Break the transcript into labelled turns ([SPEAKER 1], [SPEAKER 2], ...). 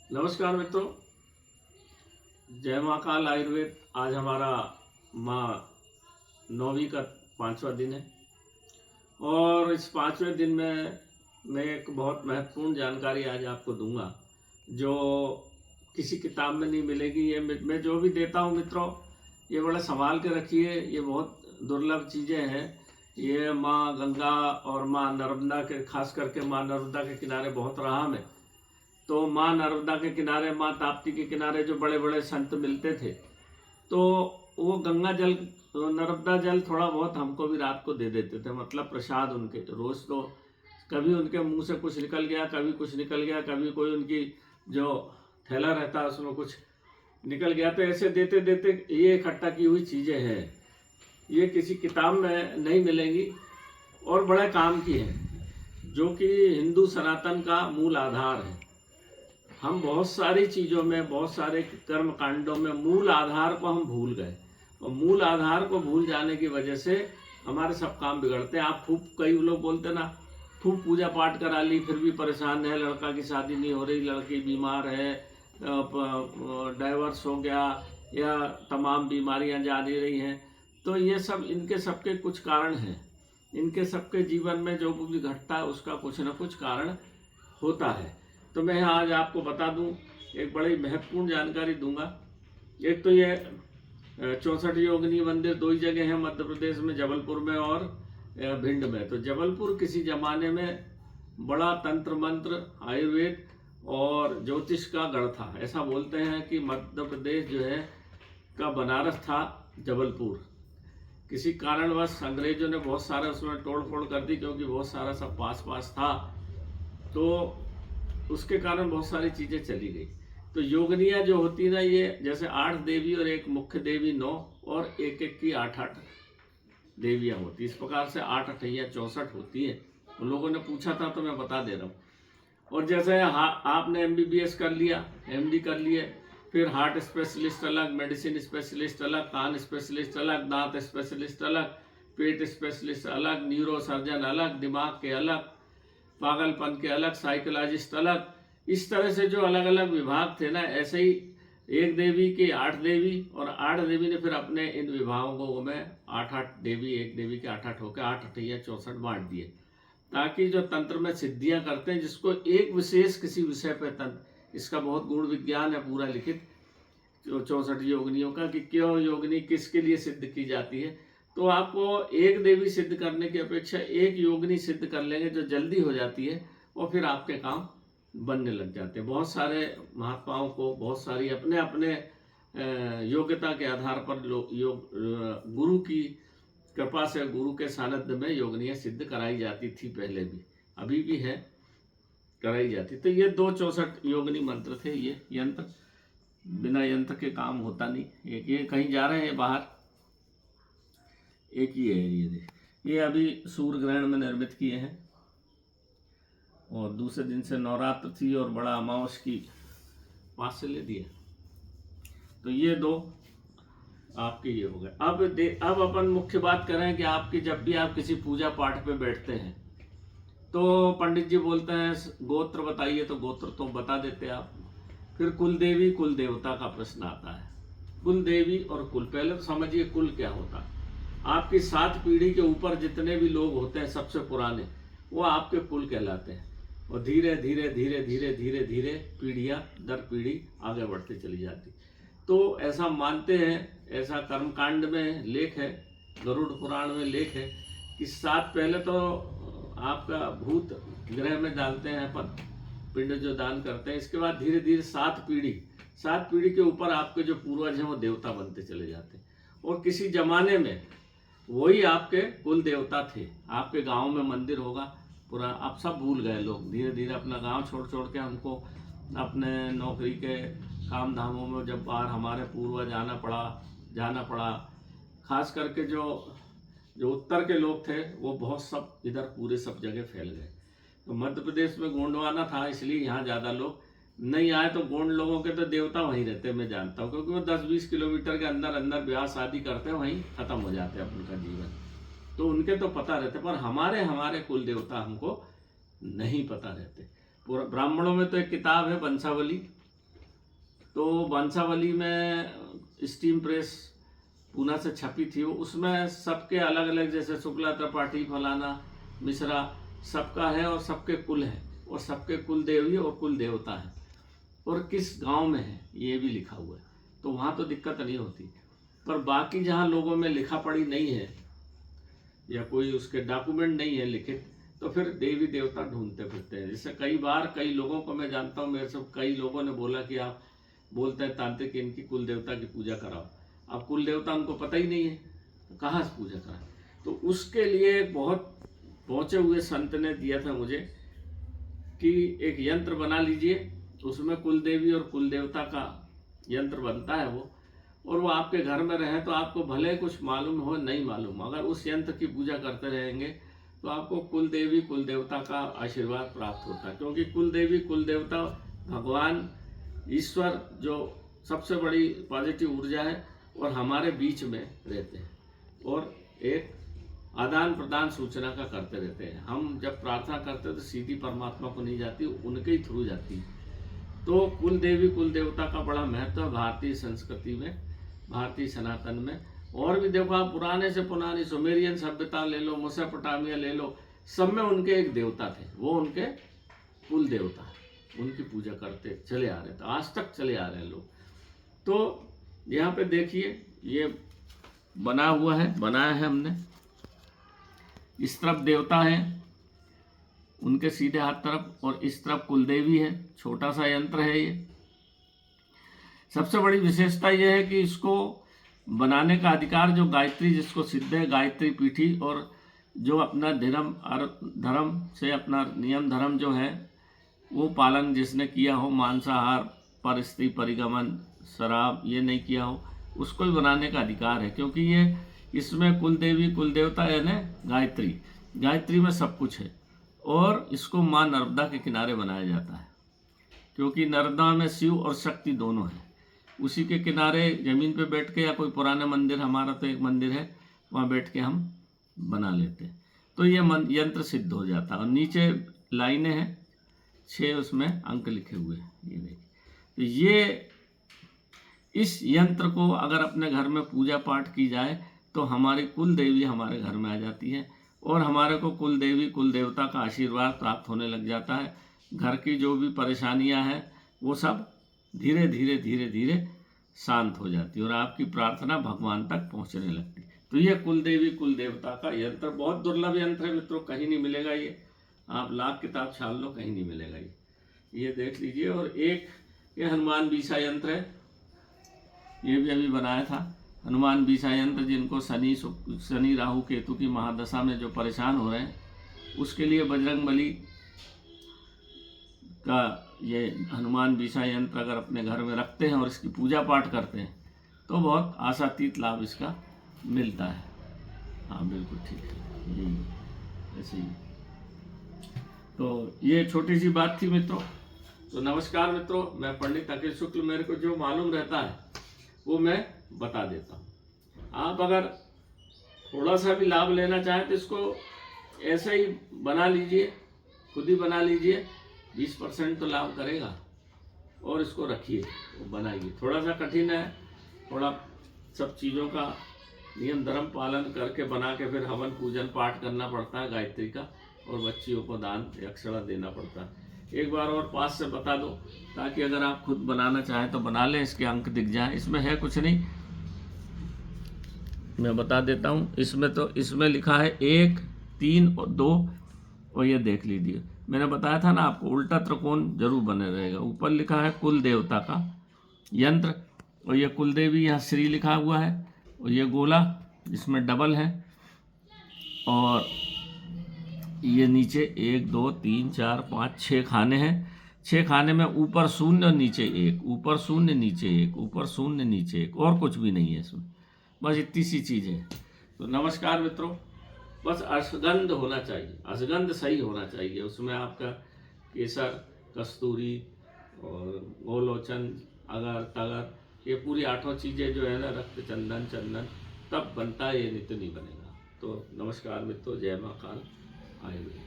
[SPEAKER 1] नमस्कार मित्रों, जय महाकाल आयुर्वेद। आज हमारा माँ नौवीं का 5वां दिन है और इस 5वें दिन में मैं एक बहुत महत्वपूर्ण जानकारी आज आपको दूंगा जो किसी किताब में नहीं मिलेगी। ये मैं जो भी देता हूँ मित्रों, ये बड़ा संभाल के रखिए। ये बहुत दुर्लभ चीज़ें हैं। ये माँ गंगा और माँ नर्मदा के, खास करके माँ नर्मदा के किनारे बहुत रहा मैं। तो माँ नर्मदा के किनारे, माँ ताप्ती के किनारे जो बड़े बड़े संत मिलते थे, तो वो गंगा जल, नर्मदा जल थोड़ा बहुत हमको भी रात को दे देते थे, मतलब प्रसाद उनके। रोज़ तो कभी उनके मुंह से कुछ निकल गया, कभी कुछ निकल गया, कभी कोई उनकी जो थैला रहता है उसमें कुछ निकल गया। तो ऐसे देते देते ये इकट्ठा की हुई चीज़ें हैं, ये किसी किताब में नहीं मिलेंगी और बड़े काम की है, जो कि हिंदू सनातन का मूल आधार है। हम बहुत सारी चीज़ों में, बहुत सारे कर्म कांडों में मूल आधार को हम भूल गए, और मूल आधार को भूल जाने की वजह से हमारे सब काम बिगड़ते हैं। आप खूब, कई लोग बोलते ना, खूब पूजा पाठ करा ली फिर भी परेशान है, लड़का की शादी नहीं हो रही, लड़की बीमार है, डाइवर्स हो गया, या तमाम बीमारियां जा नहीं रही हैं। तो ये सब, इनके सबके कुछ कारण हैं। इनके सबके जीवन में जो भी घटता है उसका कुछ ना कुछ कारण होता है। तो मैं आज आपको बता दूं, एक बड़ी महत्वपूर्ण जानकारी दूंगा। एक तो ये 64 योगिनी मंदिर दो ही जगह हैं मध्य प्रदेश में, जबलपुर में और भिंड में। तो जबलपुर किसी जमाने में बड़ा तंत्र मंत्र, आयुर्वेद और ज्योतिष का गढ़ था। ऐसा बोलते हैं कि मध्य प्रदेश जो है का बनारस था जबलपुर। किसी कारणवश अंग्रेजों ने बहुत सारा उसमें तोड़ फोड़ कर दी, क्योंकि बहुत सारा सब पास पास था, तो उसके कारण बहुत सारी चीज़ें चली गई। तो योगनियाँ जो होती ना, ये जैसे 8 देवी और एक मुख्य देवी 9, और एक एक की 8-8 देवियाँ होती। इस प्रकार से 8 8 64 होती है। उन लोगों ने पूछा था तो मैं बता दे रहा हूँ। और जैसे आपने MBBS कर लिया, MD कर लिए, फिर हार्ट स्पेशलिस्ट अलग, मेडिसिन स्पेशलिस्ट अलग, कान स्पेशलिस्ट अलग, दांत स्पेशलिस्ट अलग, पेट स्पेशलिस्ट अलग, न्यूरो सर्जन अलग, दिमाग के अलग, पागलपन के अलग, साइकोलॉजिस्ट अलग। इस तरह से जो अलग अलग विभाग थे ना, ऐसे ही एक देवी की 8 देवी, और 8 देवी ने फिर अपने इन विभागों में 8-8 देवी, एक देवी के 8-8 होकर 8 8 64 बांट दिए, ताकि जो तंत्र में सिद्धियां करते हैं, जिसको एक विशेष किसी विषय पर तंत्र, इसका बहुत गुण विज्ञान है पूरा लिखित 64 योगिनियों का, कि क्यों योगिनी किसके लिए सिद्ध की जाती है। तो आपको एक देवी सिद्ध करने की अपेक्षा एक योगिनी सिद्ध कर लेंगे जो जल्दी हो जाती है, और फिर आपके काम बनने लग जाते हैं। बहुत सारे महात्माओं को, बहुत सारी अपने अपने योग्यता के आधार पर गुरु की कृपा से, गुरु के सानिध्य में योगिनियाँ सिद्ध कराई जाती थी, पहले भी, अभी भी है, कराई जाती। तो ये 2 64 योगिनी मंत्र थे। ये यंत्र, बिना यंत्र के काम होता नहीं। एक ये कहीं जा रहे हैं बाहर, एक ही है ये देख, ये अभी सूर्य ग्रहण में निर्मित किए हैं, और दूसरे दिन से नवरात्र थी और बड़ा अमावस की पास से ले दिए। तो ये 2 आपके ये हो गए। अब अपन मुख्य बात करें कि आपकी, जब भी आप किसी पूजा पाठ पे बैठते हैं तो पंडित जी बोलते हैं गोत्र बताइए, तो गोत्र तो बता देते आप। फिर कुल देवी कुल देवता का प्रश्न आता है। कुल देवी और कुल, पहले तो समझिए कुल क्या होता है। आपकी 7 पीढ़ी के ऊपर जितने भी लोग होते हैं सबसे पुराने, वो आपके कुल कहलाते हैं। और धीरे धीरे धीरे धीरे धीरे धीरे पीढ़ियाँ दर पीढ़ी आगे बढ़ते चली जाती। तो ऐसा मानते हैं, ऐसा कर्मकांड में लेख है, गरुड़ पुराण में लेख है, कि 7 पहले तो आपका भूत ग्रह में डालते हैं पिंड जो दान करते हैं। इसके बाद धीरे धीरे 7 पीढ़ी के ऊपर आपके जो पूर्वज हैं वो देवता बनते चले जाते हैं। और किसी जमाने में वही आपके कुल देवता थे। आपके गांव में मंदिर होगा पूरा, अब सब भूल गए लोग, धीरे धीरे अपना गांव छोड़ छोड़ के हमको अपने नौकरी के काम धामों में जब बाहर हमारे पूर्वज जाना पड़ा। खास करके जो उत्तर के लोग थे वो बहुत सब इधर पूरे सब जगह फैल गए। तो मध्य प्रदेश में गोंडवाना था, इसलिए यहाँ ज़्यादा लोग नहीं आए। तो गोंड लोगों के तो देवता वहीं रहते हैं, मैं जानता हूँ, क्योंकि वो 10-20 किलोमीटर के अंदर अंदर ब्याह शादी करते हैं, वहीं ख़त्म हो जाते हैं उनका जीवन। तो उनके तो पता रहते, पर हमारे कुल देवता हमको नहीं पता रहते। पूरा ब्राह्मणों में तो एक किताब है वंशावली, तो वंशावली में स्टीम प्रेस पूना से छपी थी, उसमें सबके अलग अलग, जैसे शुक्ला, त्रिपाठी, फलाना, मिश्रा, सबका है और सबके कुल है और सबके कुल देवी और कुल देवता है और किस गांव में है ये भी लिखा हुआ है। तो वहाँ तो दिक्कत नहीं होती। पर बाकी जहाँ लोगों में लिखा पढ़ी नहीं है या कोई उसके डॉक्यूमेंट नहीं है लिखित, तो फिर देवी देवता ढूंढते फिरते हैं। जैसे कई बार कई लोगों को मैं जानता हूँ, मेरे से कई लोगों ने बोला कि आप बोलते हैं तांत्रिक इनकी कुल देवता की पूजा कराओ। अब कुल देवता उनको पता ही नहीं है तो कहाँ से पूजा कराएं। तो उसके लिए बहुत पहुँचे हुए संत ने दिया था मुझे कि एक यंत्र बना लीजिए, उसमें कुल देवी और कुल देवता का यंत्र बनता है वो, और वो आपके घर में रहे तो आपको भले कुछ मालूम हो नहीं मालूम, अगर उस यंत्र की पूजा करते रहेंगे तो आपको कुल देवी कुल देवता का आशीर्वाद प्राप्त होता है। क्योंकि कुल देवी कुल देवता भगवान ईश्वर जो सबसे बड़ी पॉजिटिव ऊर्जा है और हमारे बीच में रहते हैं और एक आदान प्रदान सूचना का करते रहते हैं। हम जब प्रार्थना करते हैं तो सीधी परमात्मा को नहीं जाती, उनके ही थ्रू जाती है। तो कुल देवी कुल देवता का बड़ा महत्व है भारतीय संस्कृति में, भारतीय सनातन में। और भी देखो आप पुराने से पुरानी सुमेरियन सभ्यता ले लो, मेसोपोटामिया ले लो, सब में उनके एक देवता थे, वो उनके कुल देवता है, उनकी पूजा करते चले आ रहे थे, आज तक चले आ रहे हैं लोग। तो यहाँ पे देखिए ये बना हुआ है, बनाया है हमने। इस तरफ देवता है उनके सीधे हाथ तरफ और इस तरफ कुलदेवी है, छोटा सा यंत्र है ये। सबसे बड़ी विशेषता यह है कि इसको बनाने का अधिकार जो गायत्री जिसको सिद्ध है, गायत्री पीठी, और जो अपना धर्म से अपना नियम धर्म जो है वो पालन जिसने किया हो, मांसाहार, पर स्त्री परिगमन, शराब ये नहीं किया हो, उसको भी बनाने का अधिकार है। क्योंकि ये इसमें कुल देवी कुल देवता है ना, गायत्री में सब कुछ है। और इसको माँ नर्मदा के किनारे बनाया जाता है क्योंकि नर्मदा में शिव और शक्ति दोनों हैं। उसी के किनारे जमीन पे बैठ के या कोई पुराना मंदिर, हमारा तो एक मंदिर है, वहाँ बैठ के हम बना लेते हैं। तो ये यंत्र सिद्ध हो जाता है। और नीचे लाइनें हैं 6, उसमें अंक लिखे हुए हैं, ये देखिए। तो ये इस यंत्र को अगर अपने घर में पूजा पाठ की जाए तो हमारी कुल देवी हमारे घर में आ जाती है और हमारे को कुल देवी कुल देवता का आशीर्वाद प्राप्त होने लग जाता है। घर की जो भी परेशानियां हैं वो सब धीरे धीरे धीरे धीरे शांत हो जाती है और आपकी प्रार्थना भगवान तक पहुंचने लगती है। तो ये कुल देवी कुल देवता का यंत्र बहुत दुर्लभ यंत्र है मित्रों, कहीं नहीं मिलेगा ये। आप लाख किताब छाल लो, कहीं नहीं मिलेगा ये देख लीजिए। और एक ये हनुमान बीसा यंत्र है, ये भी अभी बनाया था। हनुमान बीसा यंत्र जिनको शनि राहु केतु की महादशा में जो परेशान हो रहे हैं उसके लिए बजरंगबली का ये हनुमान बीसा यंत्र अगर अपने घर में रखते हैं और इसकी पूजा पाठ करते हैं तो बहुत आशातीत लाभ इसका मिलता है। हाँ बिल्कुल ठीक है, ऐसे ही। तो ये छोटी सी बात थी मित्रों। तो नमस्कार मित्रों, मैं पंडित अखिल शुक्ल, मेरे को जो मालूम रहता है वो मैं बता देता हूँ। आप अगर थोड़ा सा भी लाभ लेना चाहें तो इसको ऐसे ही बना लीजिए, खुद ही बना लीजिए, 20% तो लाभ करेगा। और इसको रखिए, वो बनाइए। थोड़ा सा कठिन है, थोड़ा सब चीज़ों का नियम धर्म पालन करके बना के फिर हवन पूजन पाठ करना पड़ता है गायत्री का, और बच्चियों को दान अक्षरा देना पड़ता है। एक बार और पास से बता दो ताकि अगर आप खुद बनाना चाहें तो बना लें, इसके अंक दिख जाएं। इसमें है कुछ नहीं, मैं बता देता हूँ। इसमें लिखा है 1, 3 और 2, और ये देख लीजिए मैंने बताया था ना आपको, उल्टा त्रिकोण जरूर बने रहेगा। ऊपर लिखा है कुल देवता का यंत्र, और ये कुल देवी यहाँ श्री लिखा हुआ है, और ये गोला जिसमें डबल है, और ये नीचे 1 2 3 4 5 6 खाने हैं। 6 खाने में ऊपर 0 और नीचे 1, ऊपर 0 नीचे 1, ऊपर 0 नीचे 1, और कुछ भी नहीं है इसमें, बस इतनी सी चीज़ है। तो नमस्कार मित्रों, बस अश्वगंध होना चाहिए, अश्वगंध सही होना चाहिए। उसमें आपका केसर, कस्तूरी और गोलोचन, अगर तगर, ये पूरी 8 चीज़ें जो है ना, रक्त चंदन चंदन, तब बनता है, ये नहीं तो नहीं बनेगा। तो नमस्कार मित्रों, जय माँ काल। आयुर्वेद।